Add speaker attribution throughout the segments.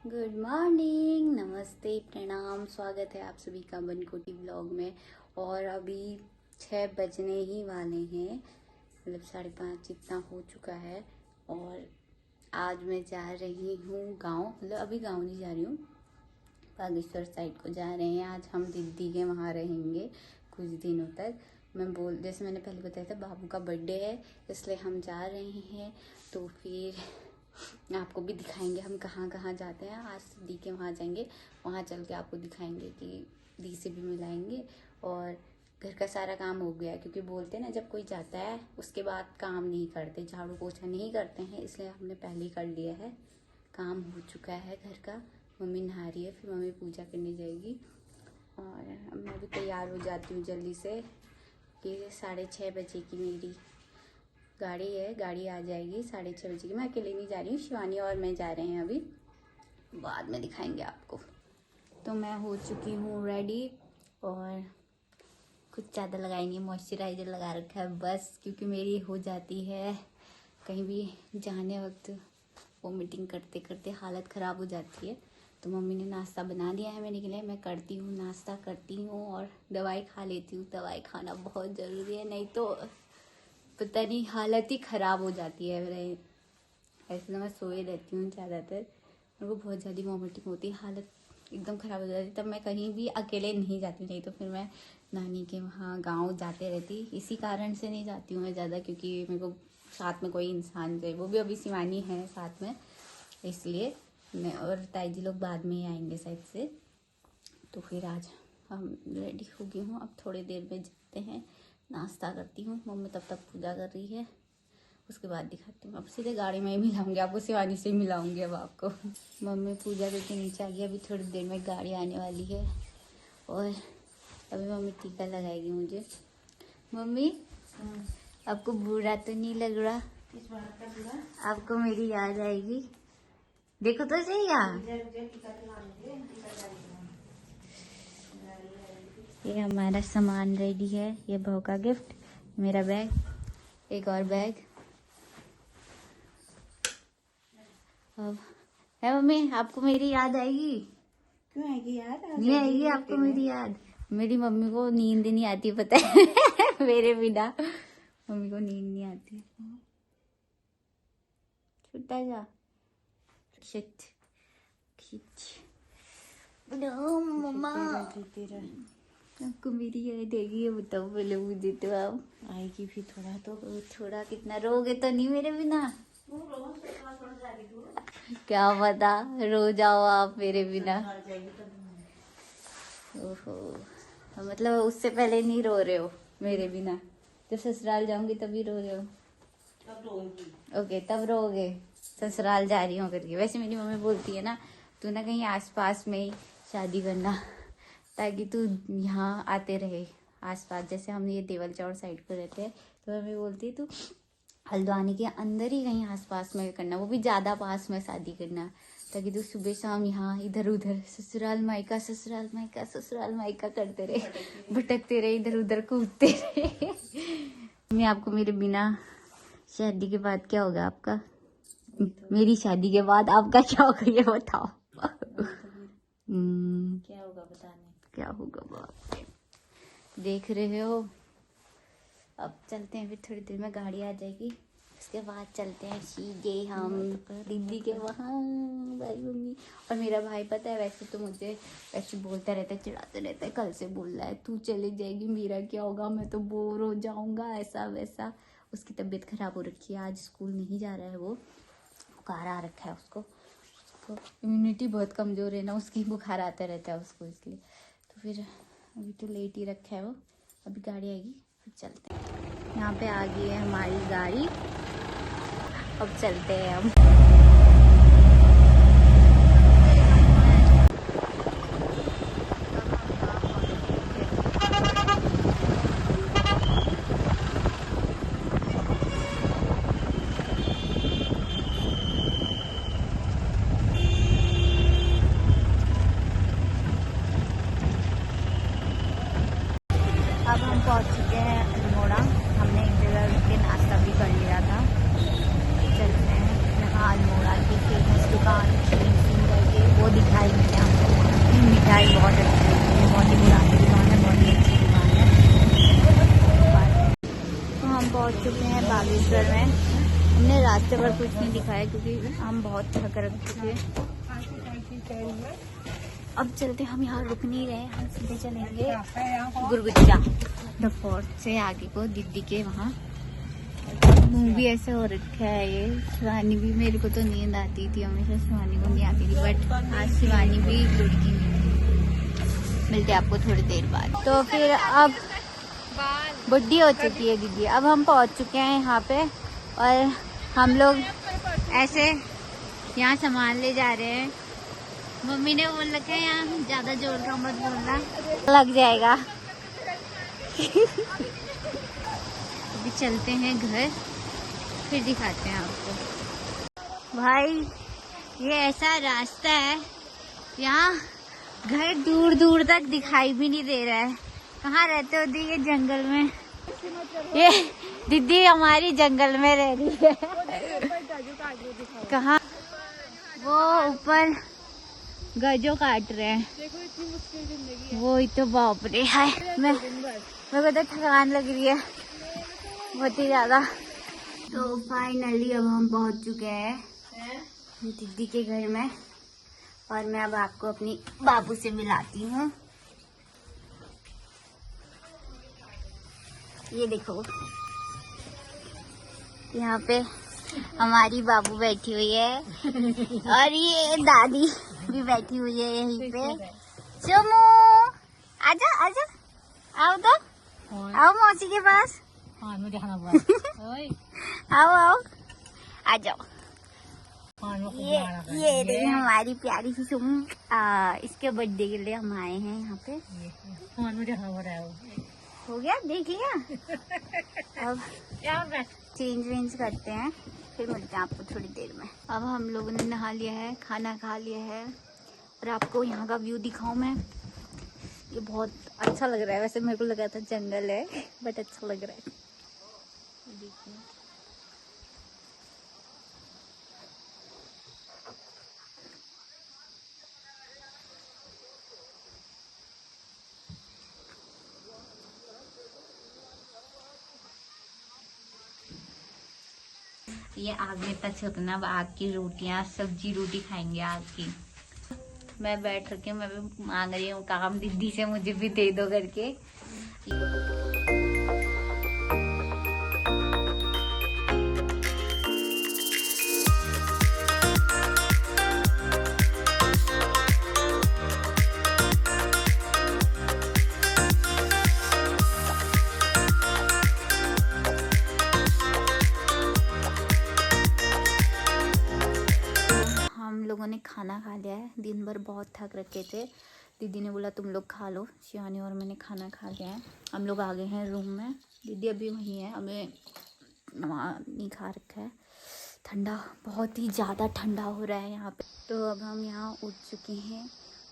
Speaker 1: Good morning, नमस्ते, प्रणाम। स्वागत है आप सभी का बनकोटी ब्लॉग में। और अभी 6 बजने ही वाले हैं, मतलब 5:30 इतना हो चुका है। और आज मैं जा रही हूँ गांव, मतलब अभी गांव नहीं जा रही हूँ, बागेश्वर साइड को जा रहे हैं। आज हम दीदी के वहाँ रहेंगे कुछ दिनों तक। जैसे मैंने पहले बताया था, बाबू का बर्थडे है, इसलिए हम जा रहे हैं। तो फिर आपको भी दिखाएंगे हम कहाँ कहाँ जाते हैं। आज दी के वहाँ जाएंगे, वहाँ चल के आपको दिखाएंगे कि दी से भी मिलाएंगे। और घर का सारा काम हो गया, क्योंकि बोलते हैं ना, जब कोई जाता है उसके बाद काम नहीं करते, झाड़ू पोछा नहीं करते हैं, इसलिए हमने पहले ही कर लिया है। काम हो चुका है घर का। मम्मी नहा रही है, फिर मम्मी पूजा करने जाएगी। और मैं भी तैयार हो जाती हूँ जल्दी से, कि 6:30 बजे की मेरी गाड़ी है, गाड़ी आ जाएगी 6:30 बजे की। मैं अकेले नहीं जा रही हूँ, शिवानी और मैं जा रहे हैं। अभी बाद में दिखाएंगे आपको। तो मैं हो चुकी हूँ रेडी, और कुछ ज़्यादा लगाई नहीं, मॉइस्चराइज़र लगा रखा है बस, क्योंकि मेरी हो जाती है कहीं भी जाने वक्त वोमिटिंग करते करते हालत ख़राब हो जाती है। तो मम्मी ने नाश्ता बना दिया है मेरे के लिए, मैं करती हूँ, नाश्ता करती हूँ और दवाई खा लेती हूँ। दवाई खाना बहुत ज़रूरी है, नहीं तो पता नहीं हालत ही ख़राब हो जाती है मेरे। ऐसे तो मैं सोए रहती हूँ ज़्यादातर, मेरे को बहुत ज़्यादा वॉमिटिंग होती है, हालत एकदम ख़राब हो जाती है। तब मैं कहीं भी अकेले नहीं जाती, नहीं तो फिर मैं नानी के वहाँ गांव जाते रहती। इसी कारण से नहीं जाती हूँ मैं ज़्यादा, क्योंकि मेरे को साथ में कोई इंसान चाहिए, वो भी अभी शिवानी है साथ में, इसलिए मैं और ताई जी लोग बाद में ही आएंगे साइड से। तो फिर आज हम रेडी हो गई हूँ, अब थोड़ी देर में जाते हैं, नाश्ता करती हूँ। मम्मी तब तक पूजा कर रही है, उसके बाद दिखाती हूँ। अब सीधे गाड़ी में ही मिलाऊंगी आपको, शिवानी से ही मिलाऊंगी अब आपको। मम्मी पूजा करके नीचे आ गई, अभी थोड़ी देर में गाड़ी आने वाली है। और अभी मम्मी टीका लगाएगी मुझे। मम्मी, आपको बुरा तो नहीं लग रहा?
Speaker 2: इस बात का बुरा
Speaker 1: आपको मेरी याद आएगी? देखो तो सही यार, ये हमारा सामान रेडी है। ये बहू का गिफ्ट, मेरा बैग, एक और बैग। अब है मम्मी, आपको मेरी याद आएगी?
Speaker 2: क्यों आएगी यार?
Speaker 1: नहीं आएगी आपको मेरी याद? मेरी मम्मी को नींद नहीं आती, पता है मेरे बिना मम्मी को नींद नहीं आती। छोटा जा शिट खींच। मम्मा, आपको मेरी याद आएगी? ये बताओ पहले मुझे तो। आप
Speaker 2: आएगी भी थोड़ा तो।
Speaker 1: थोड़ा कितना, रोगे तो नहीं मेरे बिना? क्या पता रो जाओ आप मेरे बिना। ओहो, मतलब उससे पहले नहीं रो रहे हो मेरे बिना? जब ससुराल जाऊंगी तभी रो रहे हो? ओके, तब रोगे ससुराल जा रही हूँ करके। वैसे मेरी मम्मी बोलती है ना, तू ना कहीं आसपास में ही शादी करना, ताकि तू यहाँ आते रहे आसपास। जैसे हम ये देवल चौड़ साइड पर रहते हैं, तो मम्मी बोलती है तू हल्द्वानी के अंदर ही कहीं आसपास में करना, वो भी ज़्यादा पास में शादी करना, ताकि तू सुबह शाम यहाँ इधर उधर ससुराल मायका ससुराल मायका ससुराल मायका करते रहे, भटकते रहे, इधर उधर कूदते रहे। मैं आपको मेरे बिना शादी के बाद क्या होगा आपका? मेरी शादी के बाद आपका क्या होगा ये बताओ।
Speaker 2: क्या होगा बताने?
Speaker 1: क्या होगा बाप, देख रहे हो। अब चलते हैं, फिर थोड़ी देर में गाड़ी आ जाएगी, उसके बाद चलते हैं सीधे हम दीदी के वहाँ। भाई मम्मी और मेरा भाई, पता है वैसे तो मुझे ऐसे बोलता रहता है, चिढ़ाते रहता है, कल से बोल रहा है तू चले जाएगी मेरा क्या होगा, मैं तो बोर हो जाऊंगा, ऐसा वैसा। उसकी तबीयत खराब हो रखी है, आज स्कूल नहीं जा रहा है, वो बुखार आ रखा है उसको इम्यूनिटी बहुत कमज़ोर है ना उसकी, बुखार आता रहता है उसको, इसलिए। तो फिर अभी तो लेट ही रखा है वो, अभी गाड़ी आएगी फिर चलते हैं। यहाँ पे आ गई है हमारी गाड़ी, अब चलते हैं हम। अब हम पहुँच चुके हैं अल्मोड़ा। हमने एक जगह रुक के नाश्ता भी कर लिया था। चलते हैं, वो दिखाई मैंने आपको। मिठाई बहुत अच्छी है, बहुत ही पुरानी दुकान है, बहुत ही अच्छी दुकान है। तो हम पहुंच चुके हैं बागेश्वर में। हमने रास्ते पर कुछ नहीं दिखाया क्योंकि हम बहुत थक चुके। अब चलते, हम यहाँ रुक नहीं रहे, हम सीधे चलेंगे गुरगुच्चा द फोर्ट से आगे को, दीदी के वहाँ। मूवी ऐसे हो रखा है ये। शिवानी भी, मेरे को तो नींद आती थी हमेशा, शिवानी को नहीं आती थी, बट आज शिवानी भी लुढ़की नहीं थी। मिलते आपको थोड़ी देर बाद। तो फिर अब बुढ़ी हो चुकी है दीदी। अब हम पहुंच चुके हैं यहाँ पे और हम लोग ऐसे यहाँ सामान ले जा रहे हैं। मम्मी ने बोल रखा है यहाँ ज्यादा जोर का मत बोलना, लग जाएगा। अभी चलते हैं घर, फिर दिखाते हैं आपको। भाई ये ऐसा रास्ता है, यहाँ घर दूर दूर तक दिखाई भी नहीं दे रहा है। कहाँ रहते हो दी? ये जंगल में। ये दीदी हमारी जंगल में रह रही है। कहाँ? वो ऊपर गजो काट रहे हैं।
Speaker 2: देखो इतनी मुश्किल जिंदगी है।
Speaker 1: वो ही तो, बाप रे। है मैं, मेरे को तो थकान लग रही है बहुत ही ज्यादा। तो फाइनली अब हम पहुंच चुके हैं दीदी के घर में और मैं अब आपको अपनी बाबू से मिलाती हूँ। ये देखो, यहाँ पे हमारी बाबू बैठी हुई है और ये दादी भी बैठी हुई है यहीं पे। चमू आजा आजा, आओ तो, आओ मौसी के पास। आओ आओ, आ जाओ। ये देखिए हमारी प्यारी सी सुमू। इसके बर्थडे के लिए हम आए हैं यहाँ पे। हो गया, देख लिया। अब चेंज वेंज करते हैं, फिर मिलते हैं आपको थोड़ी देर में। अब हम लोगों ने नहा लिया है, खाना खा लिया है और आपको यहाँ का व्यू दिखाऊं मैं। ये बहुत अच्छा लग रहा है। वैसे मेरे को लगा था जंगल है, बट अच्छा लग रहा है। देखिए ये आग में टच होता ना, अब आग की रोटियां, सब्जी रोटी खाएंगे आग की। मैं बैठ रही हूँ, मैं भी मांग रही हूँ काम दीदी से, मुझे भी दे दो करके। लोगों ने खाना खा लिया है, दिन भर बहुत थक रखे थे। दीदी ने बोला तुम लोग खा लो। शिवानी और मैंने खाना खा लिया है, हम लोग आ गए हैं रूम में। दीदी अभी वहीं है, हमें नहीं खा रखा है। ठंडा, बहुत ही ज़्यादा ठंडा हो रहा है यहाँ पे। तो अब हम यहाँ उठ चुके हैं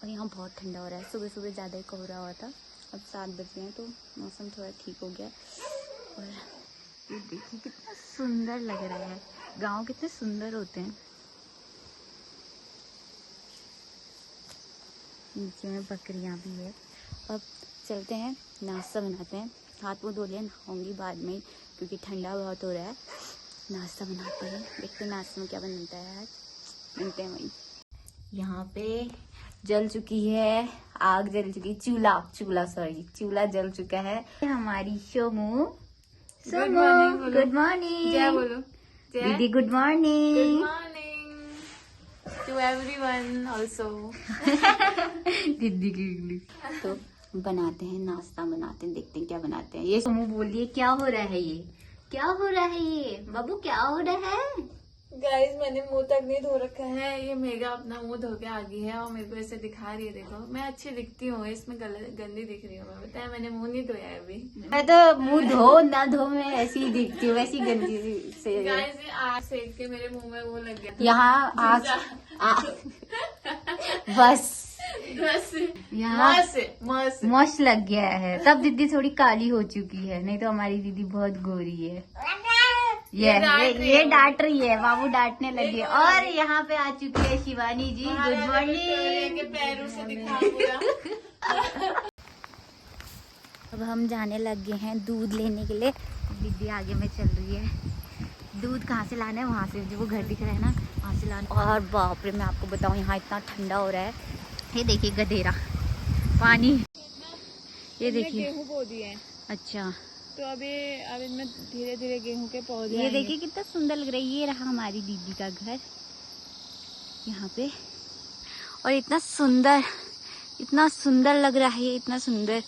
Speaker 1: और यहाँ बहुत ठंडा हो रहा है। सुबह सुबह ज़्यादा ही कोहरा हुआ था, अब 7 बज गए हैं तो मौसम थोड़ा ठीक हो गया। और ये देखिए कितना सुंदर लग रहा है, गाँव कितने सुंदर होते हैं। नीचे में बकरियां भी है। अब चलते हैं, नाश्ता बनाते हैं। हाथ मुँह धो लिया, नहाऊंगी बाद में क्योंकि ठंडा बहुत हो रहा है। नाश्ता बनाते हैं, देखते हैं नाश्ते में क्या बनता है आज, मिलते हैं वहीं। यहाँ पे जल चुकी है आग, जल चुकी चूल्हा जल चुका है। हमारी सोमू, गुड मॉर्निंग।
Speaker 2: जय बोलो।
Speaker 1: दीदी good morning.
Speaker 2: To everyone also.
Speaker 1: दीदी की तो बनाते हैं, नाश्ता बनाते हैं, देखते हैं क्या बनाते हैं। ये सोमू बोलिए क्या हो रहा है, ये क्या हो रहा है, ये बाबू क्या हो रहा है?
Speaker 2: गाइस मैंने मुंह तक नहीं धो रखा है। ये मेगा अपना मुंह धो के आ गई है और मेरे को ऐसे दिखा रही है। देखो मैं अच्छी दिखती हूँ, इसमें गंदी दिख रही हूँ मैं। बताया मैंने मुंह नहीं धोया है अभी।
Speaker 1: मैं तो मुंह धो ना धो मैं ऐसी ही दिखती हूँ, वैसी गंदी से।
Speaker 2: गाइस ये आग सेक के मेरे मुंह में वो लग गया।
Speaker 1: यहाँ बस यहाँ मस्त लग गया है, तब दीदी थोड़ी काली हो चुकी है, नहीं तो हमारी दीदी बहुत गोरी है। ये डांट रही है, बाबू डांटने लगी है। और यहाँ पे आ चुकी है शिवानी जी। Good morning.
Speaker 2: पैरों से दिखा पूरा।
Speaker 1: अब हम जाने लग गए हैं दूध लेने के लिए। दीदी आगे में चल रही है। दूध कहाँ से लाना है, वहाँ से, जो वो घर दिख रहा है ना, वहाँ से लाना। और बाप रे, मैं आपको बताऊँ यहाँ इतना ठंडा हो रहा है। ये देखिए गधेरा पानी, ये देखिए
Speaker 2: गेहूं बो दिए।
Speaker 1: अच्छा,
Speaker 2: तो अब इनमें धीरे धीरे गेहूं के पौधे
Speaker 1: ये देखिए कितना सुंदर लग रहा है। ये रहा हमारी दीदी का घर यहाँ पे। और इतना सुंदर लग रहा है ये, इतना सुंदर।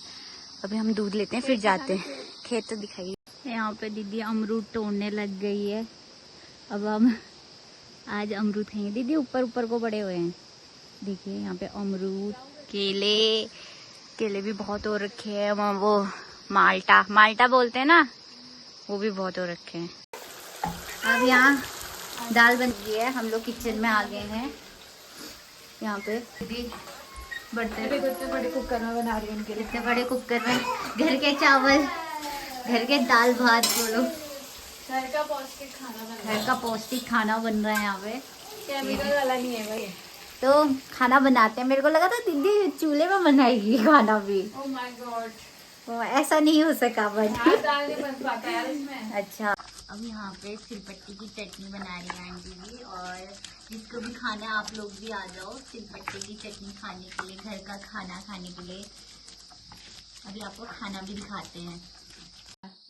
Speaker 1: अभी हम दूध लेते हैं फिर जाते हैं। खेत तो दिखाइए। यहाँ पे दीदी अमरूद तोड़ने लग गई है। अब हम आज अमरूद खाएंगे। दीदी ऊपर को बड़े हुए हैं, देखिए यहाँ पे अमरूद, केले भी बहुत हो रखे हैं। वहाँ वो माल्टा बोलते हैं ना, वो भी बहुत हो रखे हैं। अब यहाँ दाल बन गई है, हम लोग किचन में आ गए हैं। यहाँ पे दीदी बर्तन
Speaker 2: इतने बड़े कुकर में बना रही है उनके लिए।
Speaker 1: इतने बड़े कुकर में घर के चावल, घर के दाल भात, बोलो
Speaker 2: घर का पौष्टिक खाना बना,
Speaker 1: घर का पौष्टिक खाना बन रहा है यहाँ पे।
Speaker 2: केमिकल वाला नहीं है भाई।
Speaker 1: तो खाना बनाते हैं। मेरे को लगा था दीदी चूल्हे में बनाएगी खाना भी।
Speaker 2: ओह माय गॉड,
Speaker 1: तो ऐसा नहीं हो सका बन।
Speaker 2: दाल नहीं बन पाता यार इसमें।
Speaker 1: अच्छा, अब यहाँ पे सिलपट्टी की चटनी बना रही है आंटी जी। और जिसको भी खाना है आप लोग भी आ जाओ सिलपट्टी की चटनी खाने के लिए, घर का खाना खाने के लिए। अभी आपको खाना भी दिखाते हैं।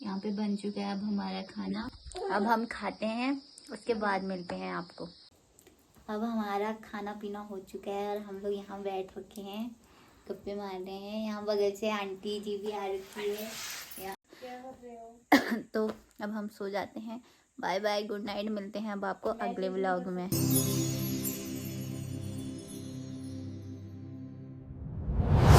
Speaker 1: यहाँ पे बन चुका है अब हमारा खाना। अब हम खाते हैं, उसके बाद मिलते हैं आपको। अब हमारा खाना पीना हो चुका है और हम लोग यहाँ बैठ रखे हैं, गप्पे मार रहे हैं। यहाँ बगल से आंटी जी भी आ रखी है।
Speaker 2: क्या कर रहे हो?
Speaker 1: तो अब हम सो जाते हैं। Bye bye, good night. मिलते हैं अब आपको अगले व्लॉग में।